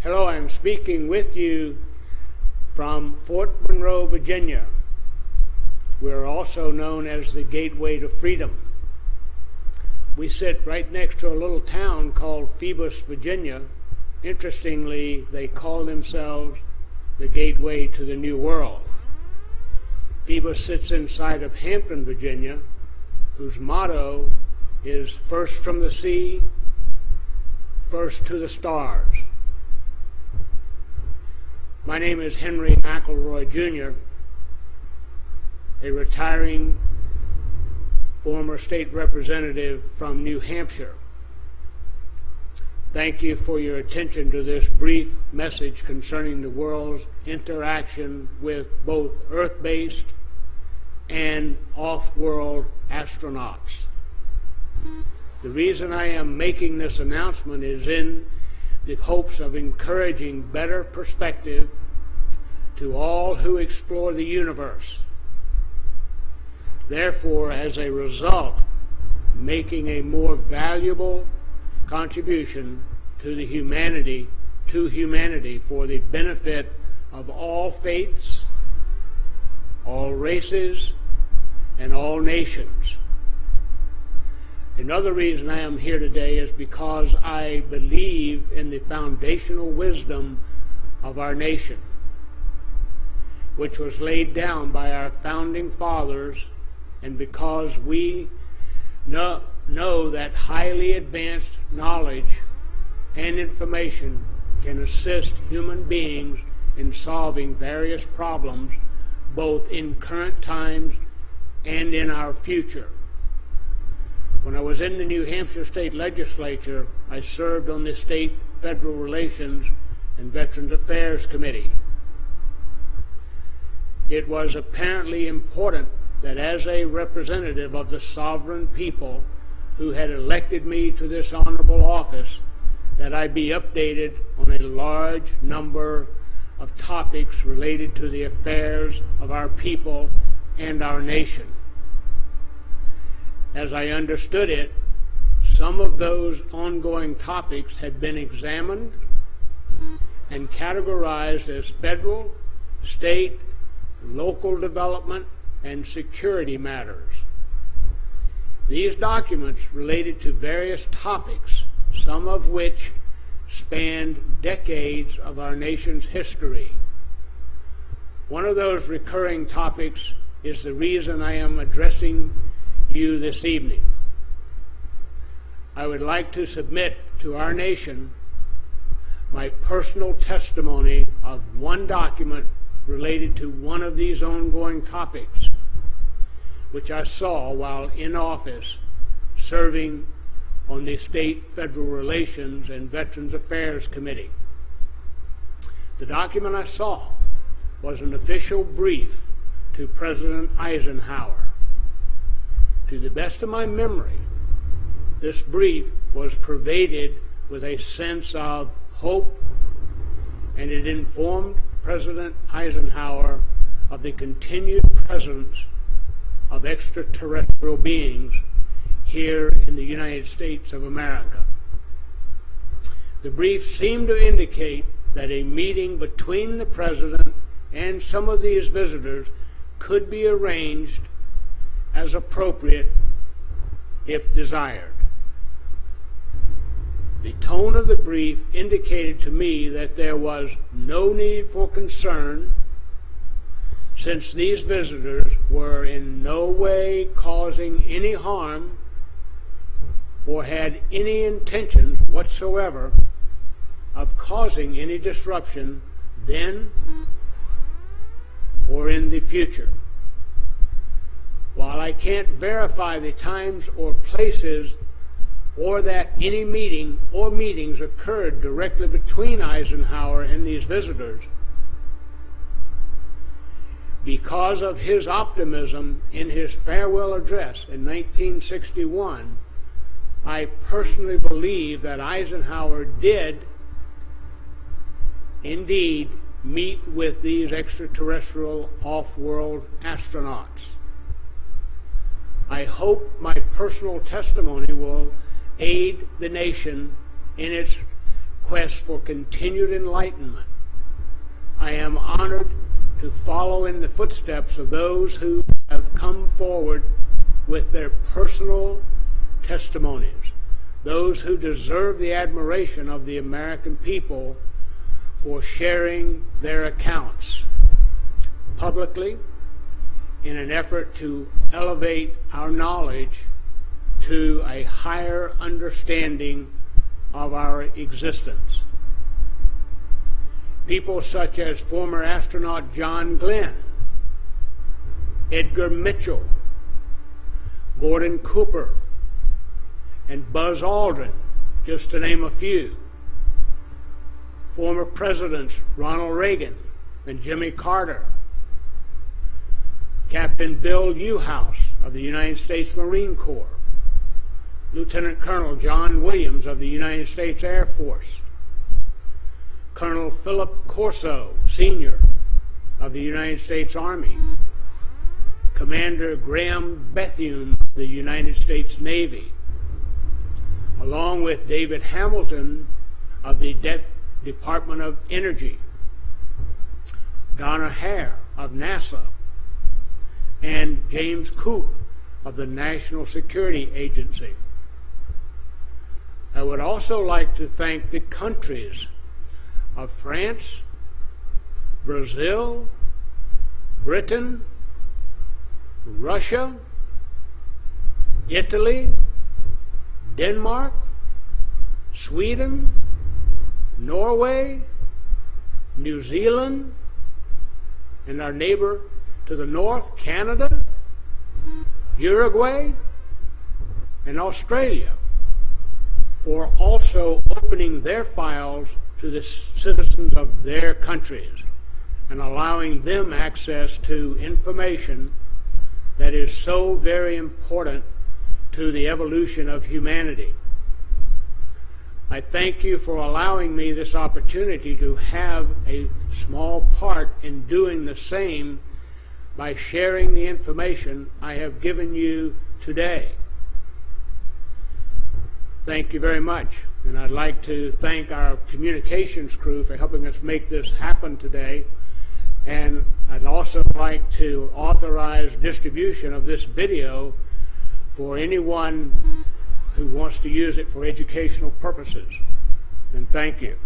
Hello, I'm speaking with you from Fort Monroe, Virginia. We're also known as the Gateway to Freedom. We sit right next to a little town called Phoebus, Virginia. Interestingly, they call themselves the Gateway to the New World. Phoebus sits inside of Hampton, Virginia, whose motto is first from the sea, first to the stars. My name is Henry McElroy, Jr., a retiring former state representative from New Hampshire. Thank you for your attention to this brief message concerning the world's interaction with both Earth-based and off-world astronauts. The reason I am making this announcement is in the hopes of encouraging better perspective to all who explore the universe. Therefore, as a result, making a more valuable contribution to humanity for the benefit of all faiths, all races, and all nations. Another reason I am here today is because I believe in the foundational wisdom of our nation, which was laid down by our founding fathers, and because we know that highly advanced knowledge and information can assist human beings in solving various problems, both in current times and in our future. When I was in the New Hampshire State Legislature, I served on the State Federal Relations and Veterans Affairs Committee. It was apparently important that as a representative of the sovereign people who had elected me to this honorable office, that I be updated on a large number of topics related to the affairs of our people and our nation. As I understood it, some of those ongoing topics had been examined and categorized as federal, state, local development, and security matters. These documents related to various topics, some of which spanned decades of our nation's history. One of those recurring topics is the reason I am addressing you this evening. I would like to submit to our nation my personal testimony of one document related to one of these ongoing topics, which I saw while in office serving on the State Federal Relations and Veterans Affairs Committee. The document I saw was an official brief to President Eisenhower. To the best of my memory, this brief was pervaded with a sense of hope, and it informed President Eisenhower of the continued presence of extraterrestrial beings here in the United States of America. The brief seemed to indicate that a meeting between the President and some of these visitors could be arranged as appropriate if desired. The tone of the brief indicated to me that there was no need for concern, since these visitors were in no way causing any harm or had any intention whatsoever of causing any disruption then or in the future. While I can't verify the times or places or that any meeting or meetings occurred directly between Eisenhower and these visitors, because of his optimism in his farewell address in 1961, I personally believe that Eisenhower did indeed meet with these extraterrestrial off-world astronauts. I hope my personal testimony will aid the nation in its quest for continued enlightenment. I am honored to follow in the footsteps of those who have come forward with their personal testimonies, those who deserve the admiration of the American people for sharing their accounts publicly in an effort to elevate our knowledge to a higher understanding of our existence. People such as former astronaut John Glenn, Edgar Mitchell, Gordon Cooper, and Buzz Aldrin, just to name a few. Former Presidents Ronald Reagan and Jimmy Carter, Captain Bill Newhouse of the United States Marine Corps, Lieutenant Colonel John Williams of the United States Air Force, Colonel Philip Corso, Sr. of the United States Army, Commander Graham Bethune of the United States Navy, along with David Hamilton of the Department of Energy, Donna Hare of NASA, and James Coop of the National Security Agency. I would also like to thank the countries of France, Brazil, Britain, Russia, Italy, Denmark, Sweden, Norway, New Zealand, and our neighbor to the north, Canada, Uruguay, and Australia, for also opening their files to the citizens of their countries and allowing them access to information that is so very important to the evolution of humanity. I thank you for allowing me this opportunity to have a small part in doing the same by sharing the information I have given you today. Thank you very much. And I'd like to thank our communications crew for helping us make this happen today. And I'd also like to authorize distribution of this video for anyone who wants to use it for educational purposes. And thank you.